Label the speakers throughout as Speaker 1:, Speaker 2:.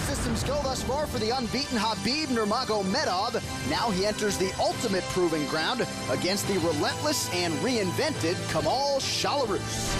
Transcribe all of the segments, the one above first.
Speaker 1: systems go thus far for the unbeaten Khabib Nurmagomedov. Now he enters the ultimate proving ground against the relentless and reinvented Kamal Shalarus.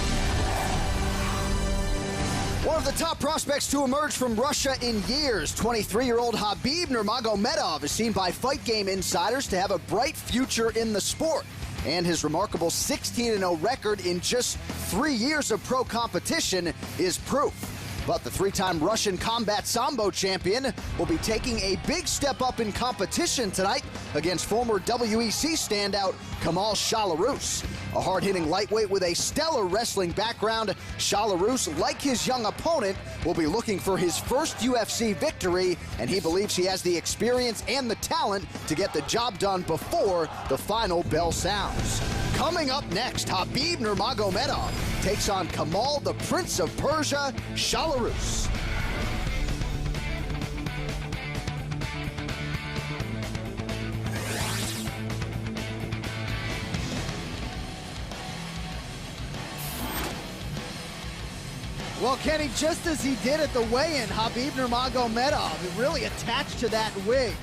Speaker 1: One of the top prospects to emerge from Russia in years, 23-year-old Khabib Nurmagomedov is seen by Fight Game insiders to have a bright future in the sport. And his remarkable 16-0 record in just 3 years of pro competition is proof. But the three-time Russian combat sambo champion will be taking a big step up in competition tonight against former WEC standout Kamal Shalarus. A hard-hitting lightweight with a stellar wrestling background, Shalarus, like his young opponent, will be looking for his first UFC victory, and he believes he has the experience and the talent to get the job done before the final bell sounds. Coming up next, Khabib Nurmagomedov takes on Kamal, the Prince of Persia, Shalarus.
Speaker 2: Well, Kenny, just as he did at the weigh-in, Khabib Nurmagomedov really attached to that wig.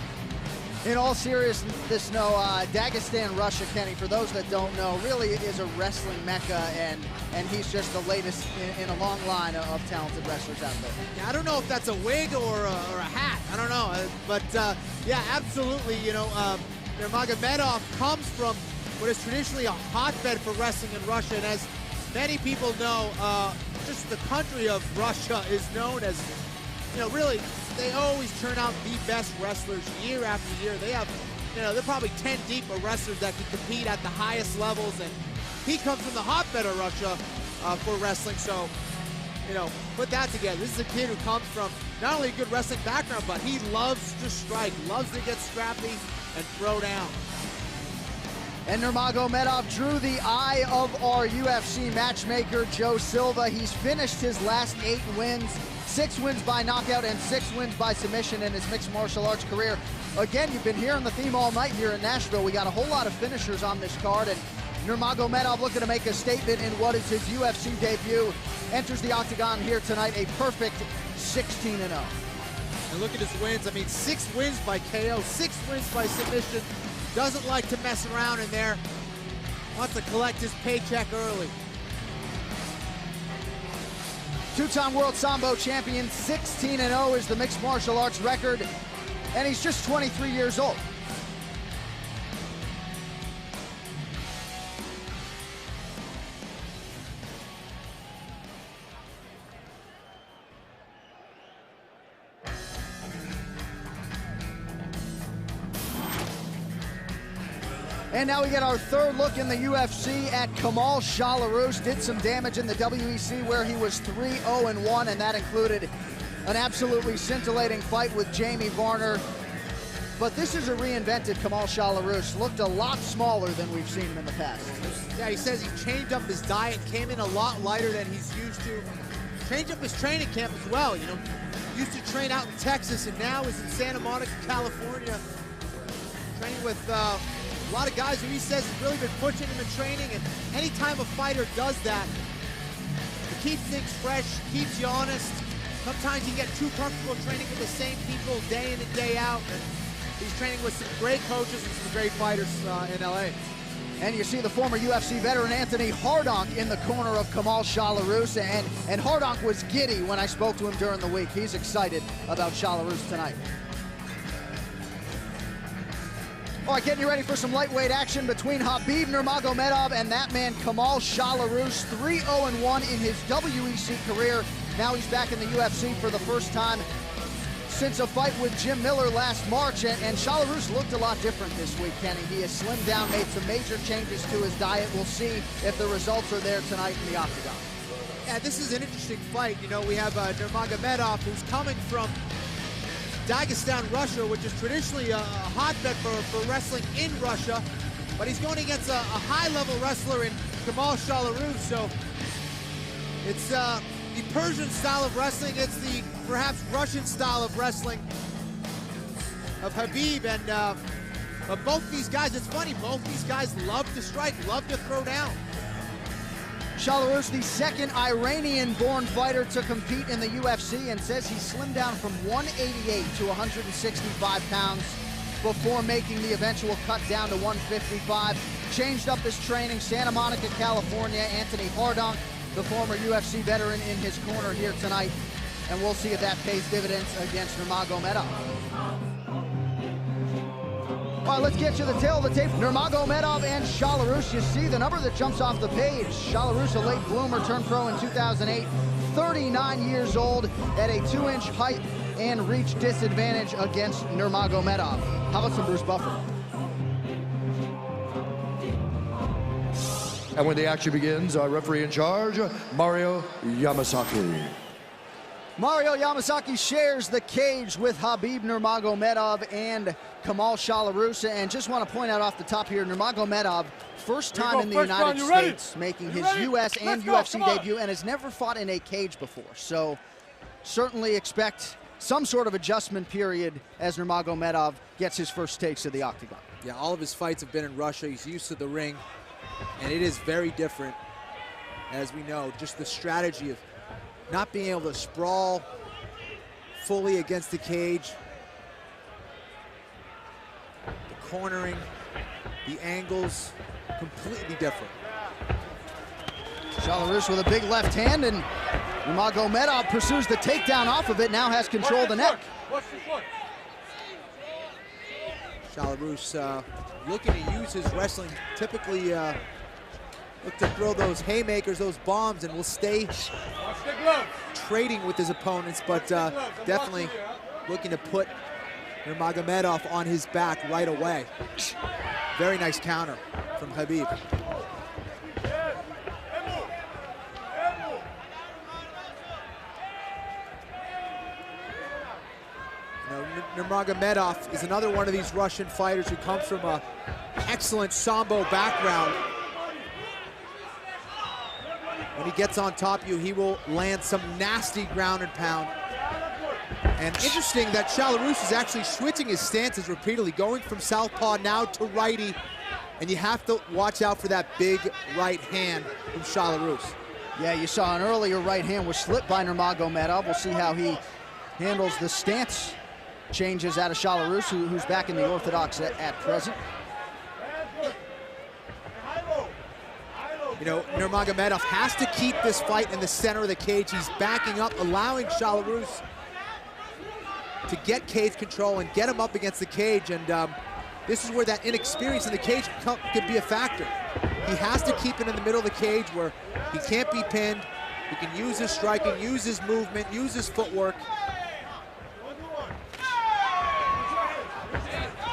Speaker 2: In all seriousness, no, Dagestan, Russia, Kenny, for those that don't know, really is a wrestling mecca, and he's just the latest in a long line of talented wrestlers out there.
Speaker 3: Yeah, I don't know if that's a wig or a hat. I don't know, but yeah, absolutely. You know, Nurmagomedov comes from what is traditionally a hotbed for wrestling in Russia, and as many people know, just the country of Russia is known as, you know, really, they always turn out the best wrestlers year after year. They have, you know, they're probably 10 deep of wrestlers that can compete at the highest levels, and he comes from the hotbed of Russia for wrestling. So, you know, put that together. This is a kid who comes from not only a good wrestling background, but he loves to strike, loves to get scrappy and throw down.
Speaker 2: And Nurmagomedov drew the eye of our UFC matchmaker, Joe Silva. He's finished his last 8 wins, 6 wins by knockout and 6 wins by submission in his mixed martial arts career. Again, you've been hearing the theme all night here in Nashville. We got a whole lot of finishers on this card, and Nurmagomedov looking to make a statement in what is his UFC debut. Enters the octagon here tonight, a perfect 16-0.
Speaker 3: And look at his wins. I mean, 6 wins by KO, 6 wins by submission. Doesn't like to mess around in there. Wants to collect his paycheck early.
Speaker 2: 2-time world sambo champion, 16-0 is the mixed martial arts record, and he's just 23 years old. And now we get our third look in the UFC at Kamal Shalarus. Did some damage in the WEC where he was 3-0-1, and that included an absolutely scintillating fight with Jamie Varner. But this is a reinvented Kamal Shalarus. Looked a lot smaller than we've seen him in the past.
Speaker 3: Yeah, he says he changed up his diet, came in a lot lighter than he's used to. Changed up his training camp as well, you know. Used to train out in Texas, and now is in Santa Monica, California. Training with a lot of guys who he says have really been pushing him in training, and anytime a fighter does that, it keeps things fresh, keeps you honest. Sometimes you get too comfortable training with the same people day in and day out, and he's training with some great coaches and some great fighters in LA.
Speaker 2: And you see the former UFC veteran Anthony Hardonk in the corner of Kamal Shalarus, and Hardonk was giddy when I spoke to him during the week. He's excited about Shalarus tonight. All right, getting you ready for some lightweight action between Khabib Nurmagomedov and that man Kamal Shalarus. 3-0-1 in his WEC career. Now he's back in the UFC for the first time since a fight with Jim Miller last March, and Shalarus looked a lot different this week, Kenny. He has slimmed down, made some major changes to his diet. We'll see if the results are there tonight in the octagon.
Speaker 3: Yeah, this is an interesting fight. You know, we have Nurmagomedov, who's coming from Dagestan, Russia, which is traditionally a hotbed for wrestling in Russia, but he's going against a high-level wrestler in Kamal Shalarus, so it's the Persian style of wrestling. It's the perhaps Russian style of wrestling of Khabib, and but both these guys, it's funny, both these guys love to strike, love to throw down.
Speaker 2: Shalarus, the second Iranian-born fighter to compete in the UFC, and says he slimmed down from 188 to 165 pounds before making the eventual cut down to 155. Changed up his training. Santa Monica, California. Anthony Hardonk, the former UFC veteran, in his corner here tonight. And we'll see if that pays dividends against Nurmagomedov. All right, let's get to the tail of the tape. Nurmagomedov and Shalarus. You see the number that jumps off the page. Shalarus, a late bloomer, turned pro in 2008. 39 years old, at a 2-inch height and reach disadvantage against Nurmagomedov. How about some Bruce Buffer?
Speaker 4: And when the action begins, our referee in charge, Mario Yamasaki.
Speaker 2: Mario Yamasaki shares the cage with Khabib Nurmagomedov and Kamal Shalarus. And just want to point out off the top here, Nurmagomedov, first time in the United States, making his US and UFC debut, and has never fought in a cage before. So certainly expect some sort of adjustment period as Nurmagomedov gets his first taste of the octagon.
Speaker 3: Yeah, all of his fights have been in Russia. He's used to the ring, and it is very different, as we know. Just the strategy of not being able to sprawl fully against the cage, the cornering, the angles, completely different.
Speaker 2: Shalarus with a big left hand, and Nurmagomedov pursues the takedown off of it, now has control of the neck.
Speaker 3: Shalarus looking to use his wrestling, typically look to throw those haymakers, those bombs, and will stay trading with his opponents, but definitely looking to put Nurmagomedov on his back right away. Very nice counter from Khabib. Nurmagomedov is another one of these Russian fighters who comes from an excellent Sambo background. When he gets on top of you, he will land some nasty ground and pound. And interesting that Shalarus is actually switching his stances repeatedly, going from southpaw now to righty. And you have to watch out for that big right hand from Shalarus.
Speaker 2: Yeah, you saw an earlier right hand was slipped by Nurmagomedov. We'll see how he handles the stance changes out of Shalarus, who's back in the orthodox at present.
Speaker 3: You know, Nurmagomedov has to keep this fight in the center of the cage. He's backing up, allowing Shalarus to get cage control and get him up against the cage. And this is where that inexperience in the cage could be a factor. He has to keep it in the middle of the cage where he can't be pinned. He can use his striking, use his movement, use his footwork.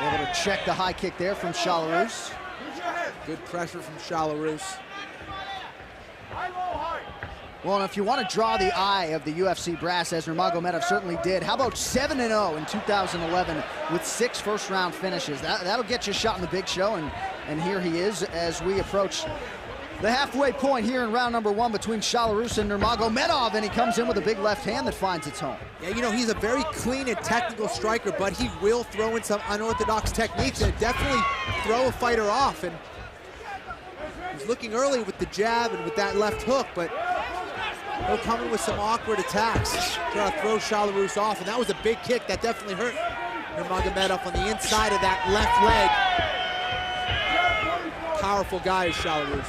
Speaker 2: Able to check the high kick there from Shalarus.
Speaker 3: Good pressure from Shalarus.
Speaker 2: Well, and if you want to draw the eye of the UFC brass, as Nurmagomedov certainly did, how about 7-0 in 2011 with 6 first-round finishes? That'll get you a shot in the big show, and here he is as we approach the halfway point here in round number 1 between Shalarus and Nurmagomedov, and he comes in with a big left hand that finds its home.
Speaker 3: Yeah, you know, he's a very clean and technical striker, but he will throw in some unorthodox techniques and definitely throw a fighter off. And he's looking early with the jab and with that left hook, but he'll come in with some awkward attacks, try to throw Shalarus off, and that was a big kick that definitely hurt Nurmagomedov on the inside of that left leg. Powerful guy is Shalarus.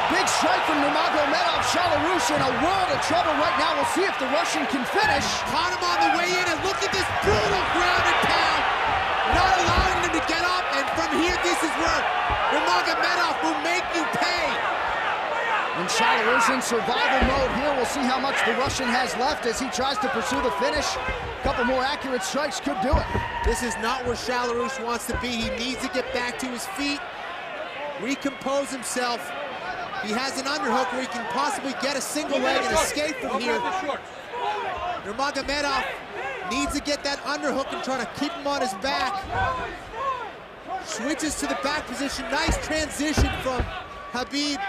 Speaker 2: Big strike from Nurmagomedov. Shalarus in a world of trouble right now. We'll see if the Russian can finish.
Speaker 3: Caught him on the way in, and look at this brutal ground and pound. Not allowing him to get up, and from here, this is where Nurmagomedov will make you pay.
Speaker 2: And Shalarus in survival mode here. We'll see how much the Russian has left as he tries to pursue the finish. A couple more accurate strikes could do it.
Speaker 3: This is not where Shalarus wants to be. He needs to get back to his feet, recompose himself. He has an underhook where he can possibly get a single leg and escape from here. Nurmagomedov needs to get that underhook and try to keep him on his back. Switches to the back position. Nice transition from Khabib.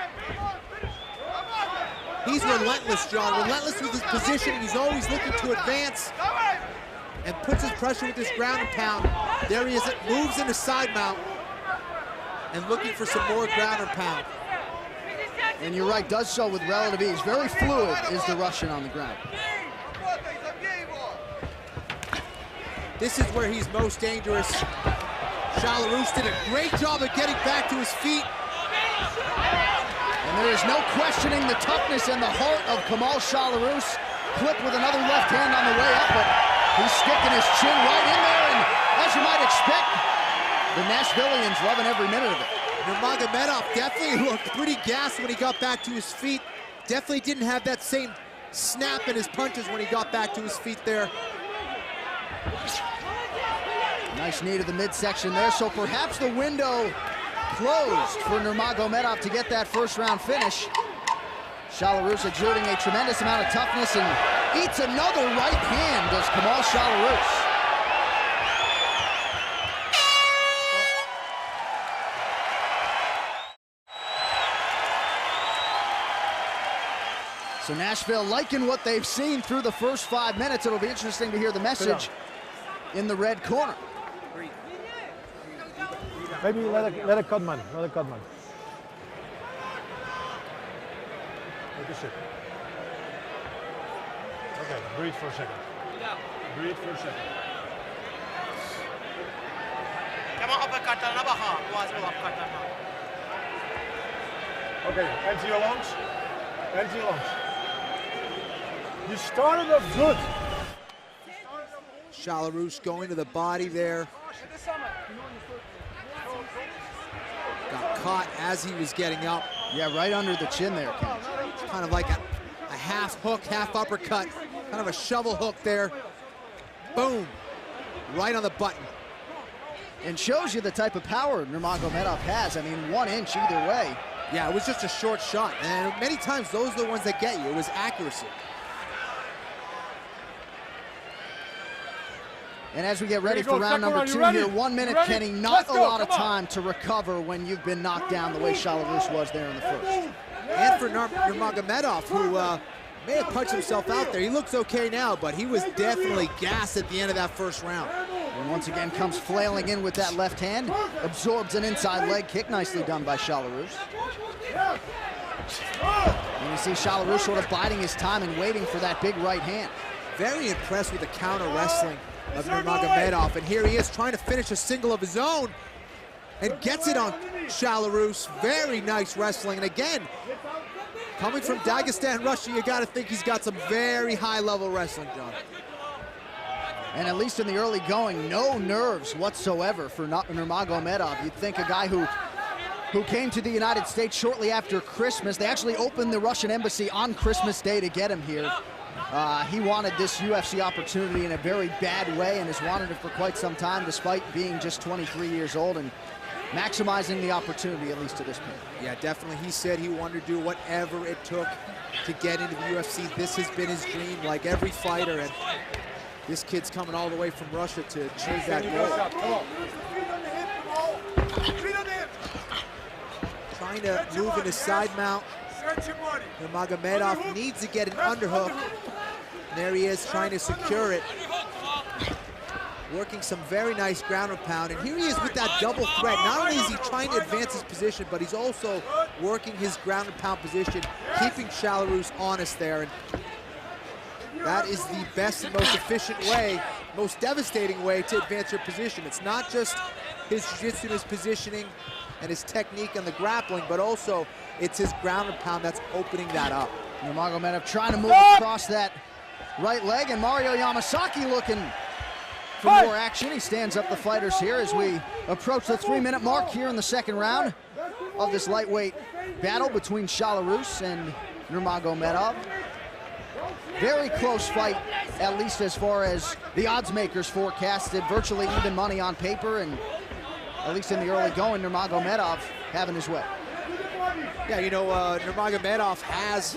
Speaker 3: He's relentless, John. Relentless with his position. He's always looking to advance. and puts his pressure with his ground and pound. There he is, moves into side mount and looking for some more ground and pound.
Speaker 2: And you're right, does so with relative ease. Very fluid is the Russian on the ground.
Speaker 3: This is where he's most dangerous. Shalarus did a great job of getting back to his feet.
Speaker 2: And there is no questioning the toughness and the heart of Kamal Shalarus. Clipped with another left hand on the way up, but he's sticking his chin right in there, and as you might expect, the Nashvillians loving every minute of it.
Speaker 3: Nurmagomedov definitely looked pretty gassed when he got back to his feet. Definitely didn't have that same snap in his punches when he got back to his feet there.
Speaker 2: Nice knee to the midsection there, so perhaps the window closed for Nurmagomedov to get that first round finish. Shalarus exerting a tremendous amount of toughness and eats another right hand, does Kamal Shalarus. So Nashville liking what they've seen through the first 5 minutes. It'll be interesting to hear the message in the red corner.
Speaker 5: Maybe let it cut, man. Let it cut, man. Take a sip. Okay, breathe for a second. Breathe for a second. Okay, empty your lungs. Empty your lungs. You started off good.
Speaker 3: Shalarus going to the body there. Got caught as he was getting up.
Speaker 2: Yeah, right under the chin there, Ken.
Speaker 3: Kind of like a half hook, half uppercut. Kind of a shovel hook there. Boom. Right on the button.
Speaker 2: And shows you the type of power Nurmagomedov has. I mean, 1 inch either way.
Speaker 3: Yeah, it was just a short shot. And many times those are the ones that get you. It was accuracy.
Speaker 2: And as we get ready for round number 2 here, 1 minute, Kenny, not a lot of time to recover when you've been knocked down the way Shalarus was there in the first.
Speaker 3: And for Nurmagomedov, who may have punched himself out there. He looks okay now, but he was definitely gassed at the end of that first round.
Speaker 2: And once again comes flailing in with that left hand, absorbs an inside leg kick, nicely done by Shalarus. And you see Shalarus sort of biding his time and waiting for that big right hand.
Speaker 3: Very impressed with the counter wrestling of Nurmagomedov, and here he is trying to finish a single of his own and gets it on Shalarus. Very nice wrestling, and again, coming from Dagestan, Russia, you got to think he's got some very high-level wrestling, John.
Speaker 2: And at least in the early going, no nerves whatsoever for Nurmagomedov. You'd think a guy who came to the United States shortly after Christmas. They actually opened the Russian embassy on Christmas Day to get him here. He wanted this UFC opportunity in a very bad way and has wanted it for quite some time, despite being just 23 years old and maximizing the opportunity, at least to this point.
Speaker 3: Yeah, definitely. He said he wanted to do whatever it took to get into the UFC. This has been his dream, like every fighter, and this kid's coming all the way from Russia to achieve that goal. Trying to move into side mount. Nurmagomedov needs to get an underhook. And there he is trying to secure it. Working some very nice ground and pound. And here he is with that double threat. Not only is he trying to advance his position, but he's also working his ground and pound position, keeping Shalarus honest there. And that is the best and most efficient way, most devastating way to advance your position. It's not just his jiu-jitsu, his positioning, and his technique on the grappling, but also it's his ground and pound that's opening that up.
Speaker 2: Nurmagomedov trying to move across that right leg, and Mario Yamasaki looking for more action. He stands up the fighters here as we approach the 3-minute mark here in the second round of this lightweight battle between Shalarus and Nurmagomedov. Very close fight, at least as far as the odds makers forecasted. Virtually even money on paper, and at least in the early going, Nurmagomedov having his way.
Speaker 3: Yeah, you know, Nurmagomedov has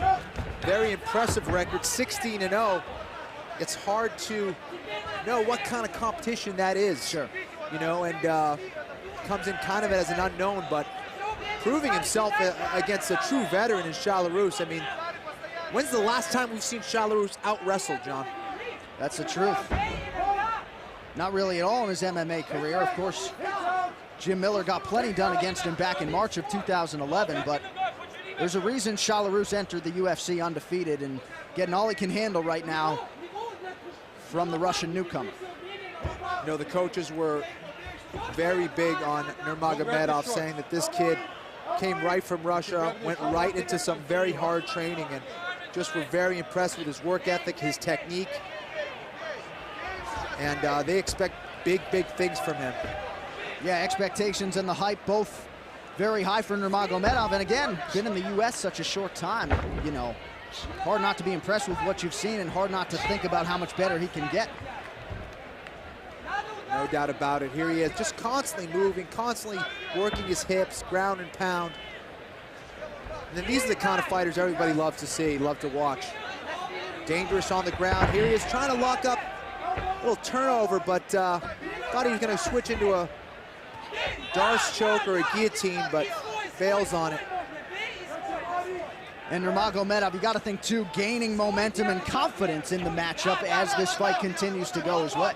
Speaker 3: very impressive record, 16-0. It's hard to know what kind of competition that is.
Speaker 2: Sure.
Speaker 3: You know, and comes in kind of as an unknown, but proving himself against a true veteran in Shalarus. I mean, when's the last time we've seen Shalarus out-wrestle, John?
Speaker 2: That's the truth. Not really at all in his MMA career. Of course, Jim Miller got plenty done against him back in March of 2011, but there's a reason Belarus entered the UFC undefeated and getting all he can handle right now from the Russian newcomer.
Speaker 3: You know, the coaches were very big on Nurmagomedov, saying that this kid came right from Russia, went right into some very hard training, and just were very impressed with his work ethic, his technique. And they expect big, big things from him.
Speaker 2: Yeah, expectations and the hype both very high for Nurmagomedov. And again, been in the U.S. such a short time, you know, hard not to be impressed with what you've seen and hard not to think about how much better he can get.
Speaker 3: No doubt about it. Here he is, just constantly moving, constantly working his hips, ground and pound. And then these are the kind of fighters everybody loves to see, love to watch. Dangerous on the ground. Here he is trying to lock up. A little turnover, but thought he was going to switch into a Darce choke or a guillotine, but fails on it.
Speaker 2: And Nurmagomedov, you got to think too, gaining momentum and confidence in the matchup as this fight continues to go his way.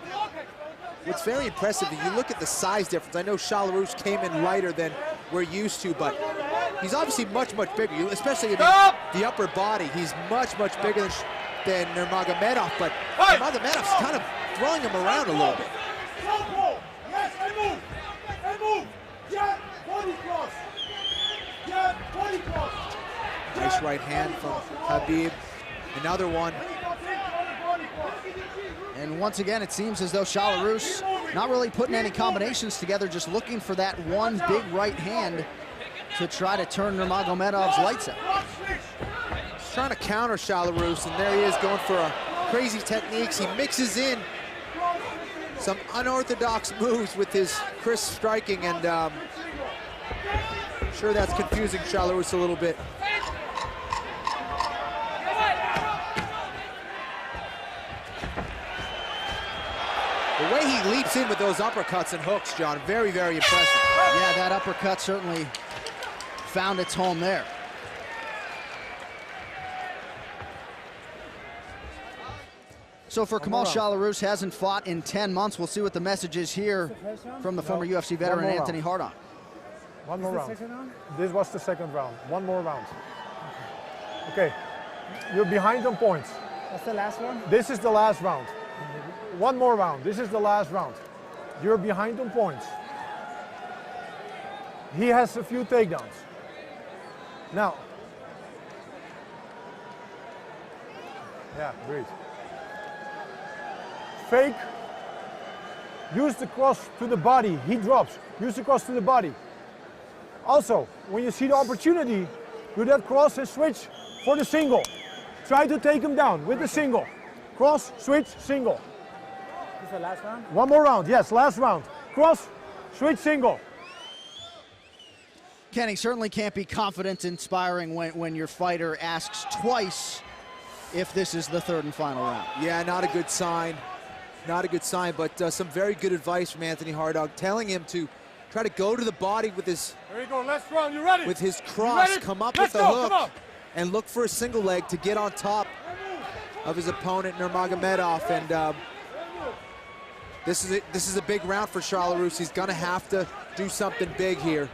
Speaker 3: What's very impressive, if you look at the size difference, I know Belarus came in lighter than we're used to, but he's obviously much, much bigger, especially in the upper body. He's much, much bigger than Nurmagomedov, but Nurmagomedov's kind of throwing him around a little bit. Nice right hand from Khabib. Another one.
Speaker 2: And once again, it seems as though Belarus not really putting any combinations together, just looking for that one big right hand to try to turn Nurmagomedov's lights out.
Speaker 3: He's trying to counter Belarus, and there he is going for crazy techniques. He mixes in some unorthodox moves with his crisp striking, and I'm sure that's confusing Belarus a little bit. The way he leaps in with those uppercuts and hooks, John, very, very impressive.
Speaker 2: Yeah, that uppercut certainly found its home there. So for Kamal Belarus, hasn't fought in 10 months. We'll see what the message is here from the former UFC veteran Anthony Hardon.
Speaker 5: One more round. This was the second round. One more round. Okay, you're behind on points.
Speaker 6: That's the last one?
Speaker 5: This is the last round. One more round. This is the last round. You're behind on points. He has a few takedowns. Now. Yeah, great. Fake. Use the cross to the body. He drops. Use the cross to the body. Also, when you see the opportunity, do that cross and switch for the single. Try to take him down with the single. Cross, switch, single.
Speaker 6: This is the last round?
Speaker 5: One more round, yes, last round. Cross, switch, single.
Speaker 2: Kenny, certainly can't be confidence-inspiring when your fighter asks twice if this is the third and final round.
Speaker 3: Yeah, not a good sign. Not a good sign, but some very good advice from Anthony Hardon, telling him to try to go to the body with his.
Speaker 5: There you go, last round, you ready?
Speaker 3: With his cross, come up with the hook, and look for a single leg to get on top of his opponent Nurmagomedov. And this is a big round for Belarus. He's gonna have to do something big here.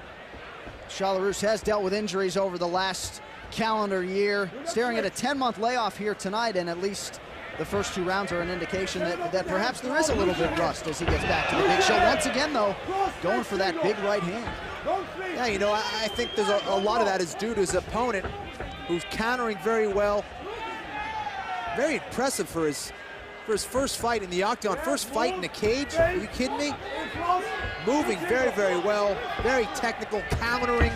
Speaker 2: Belarus has dealt with injuries over the last calendar year, staring at a 10-month layoff here tonight, and at least the first two rounds are an indication that perhaps there is a little bit rust as he gets back to the big show. Once again, though, going for that big right hand.
Speaker 3: Yeah, you know, I think there's a lot of that is due to his opponent, who's countering very well. Very impressive for his first fight in the octagon, first fight in a cage. Are you kidding me? Moving very, very well, very technical, countering.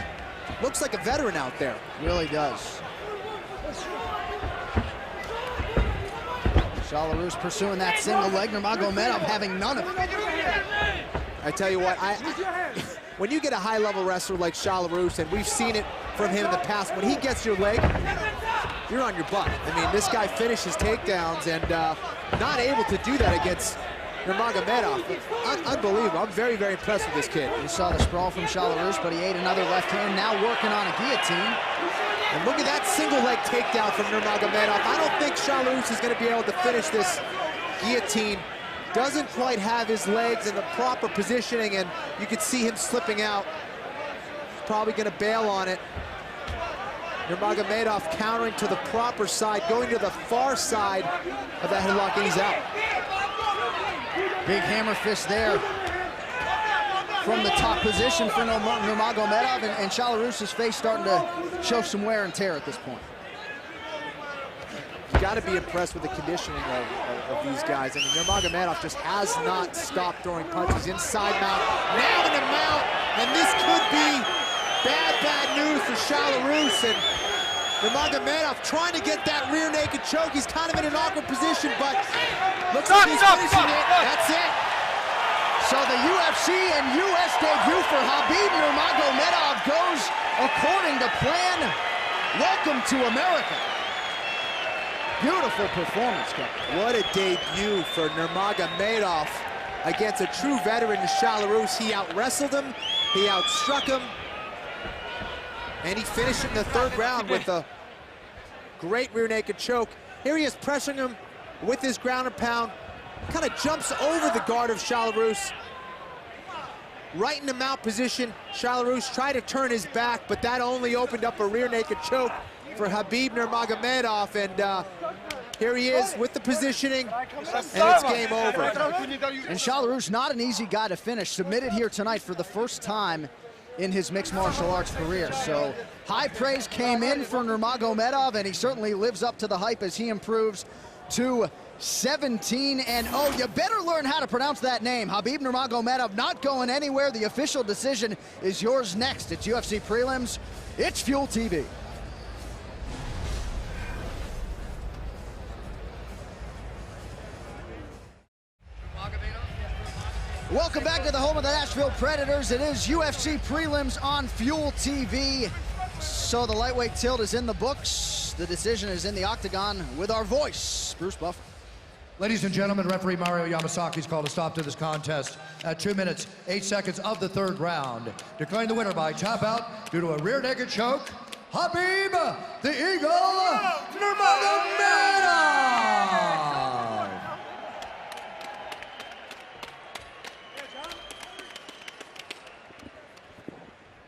Speaker 3: Looks like a veteran out there.
Speaker 2: Really does. Belarus pursuing that single leg, Nurmagomedov having none of it.
Speaker 3: I tell you what, when you get a high-level wrestler like Belarus, and we've seen it from him in the past, when he gets your leg, you're on your butt. I mean, this guy finishes takedowns, and not able to do that against Nurmagomedov. Unbelievable. I'm very, very impressed with this kid.
Speaker 2: You saw the sprawl from Belarus, but he ate another left hand, now working on a guillotine.
Speaker 3: And look at that single leg takedown from Nurmagomedov. I don't think Belarus is going to be able to finish this guillotine doesn't quite have his legs in the proper positioning, and you could see him slipping out. Probably going to bail on it. Nurmagomedov countering to the proper side, going to the far side of that headlock, and he's out.
Speaker 2: Big hammer fist there from the top position for Nurmagomedov, and Belarus's face starting to show some wear and tear at this point.
Speaker 3: You got to be impressed with the conditioning of these guys. I mean, Nurmagomedov just has not stopped throwing punches. Inside mount, now in the mount, and this could be bad news for Belarus. And Nurmagomedov trying to get that rear naked choke. He's kind of in an awkward position, but looks like he's finishing it. That's it.
Speaker 2: So the UFC and US debut for Khabib Nurmagomedov goes according to plan. Welcome to America. Beautiful performance, Kevin.
Speaker 3: What a debut for Nurmagomedov against a true veteran in Belarus. He out-wrestled him, he outstruck him, and he finished it in the third round with a great rear naked choke. Here he is pressuring him with his ground and pound. Kind of jumps over the guard of Belarus. Right in the mount position, Belarus tried to turn his back, but that only opened up a rear naked choke for Khabib Nurmagomedov, and here he is with the positioning, and it's game over.
Speaker 2: And Belarus, not an easy guy to finish, submitted here tonight for the first time in his mixed martial arts career. So high praise came in for Nurmagomedov, and he certainly lives up to the hype as he improves to 17-0. You better learn how to pronounce that name. Khabib Nurmagomedov not going anywhere. The official decision is yours next. It's UFC Prelims. It's Fuel TV. Welcome back to the home of the Nashville Predators. It is UFC Prelims on Fuel TV. So the lightweight tilt is in the books. The decision is in the octagon with our voice, Bruce Buffer.
Speaker 4: Ladies and gentlemen, referee Mario Yamasaki's called a stop to this contest at 2 minutes, 8 seconds of the third round. Declaring the winner by tap out due to a rear naked choke, Khabib the Eagle Nurmagomedov.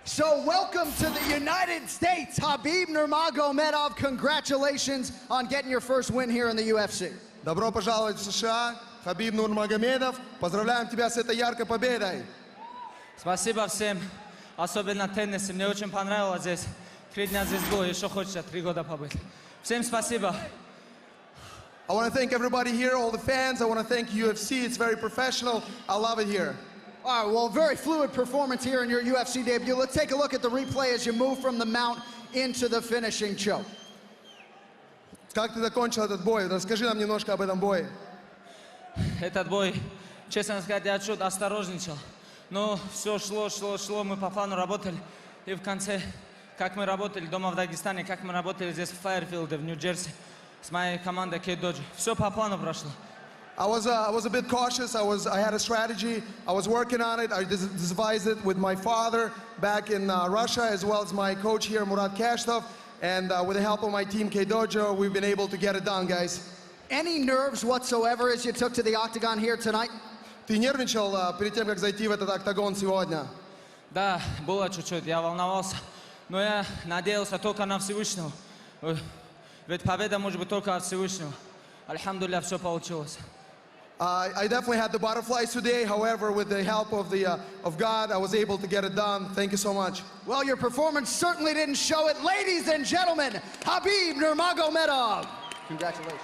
Speaker 2: So welcome to the United States, Khabib Nurmagomedov. Congratulations on getting your first win here in the UFC.
Speaker 7: Добро пожаловать в США, Хабиб Нурмагомедов. Поздравляем тебя с этой яркой победой.
Speaker 8: Спасибо всем, особенно теннисе. Мне очень понравилось здесь. 3 дня здесь было, еще хочется 3 года побыть. Всем спасибо.
Speaker 7: I want to thank everybody here, all the fans. I want to thank UFC. It's very professional. I love it here.
Speaker 2: All right, well, very fluid performance here in your UFC debut. Let's take a look at the replay as you move from the mount into the finishing choke.
Speaker 7: Как ты закончил этот бой? Расскажи нам немножко об этом бое.
Speaker 8: Этот бой, честно сказать, я чуть осторожничал. Но все шло, мы по плану работали. И в конце, как мы работали дома в Дагестане, как мы работали здесь в Файерфилде, в Нью-Джерси, с моей командой Кейдоджи. Все по плану прошло.
Speaker 7: I was a bit cautious. I had a strategy. I was working on it. I devised it with my father back in Russia, as well as my coach here, Murat Kashtov. And with the help of my team, K-Dojo, we've been able to get it done, guys.
Speaker 2: Any nerves whatsoever as you took to the octagon here tonight?
Speaker 7: Ты нервничал перед тем, как зайти в этот октагон сегодня?
Speaker 8: Да, было чуть-чуть, я волновался. Но я надеялся только на Всевышнего. Ведь победа может быть только от Всевышнего. Альхамдулилля, все получилось.
Speaker 7: I definitely had the butterflies today. However, with the help of God, I was able to get it done. Thank you so much.
Speaker 2: Well, your performance certainly didn't show it. Ladies and gentlemen, Khabib Nurmagomedov. Congratulations.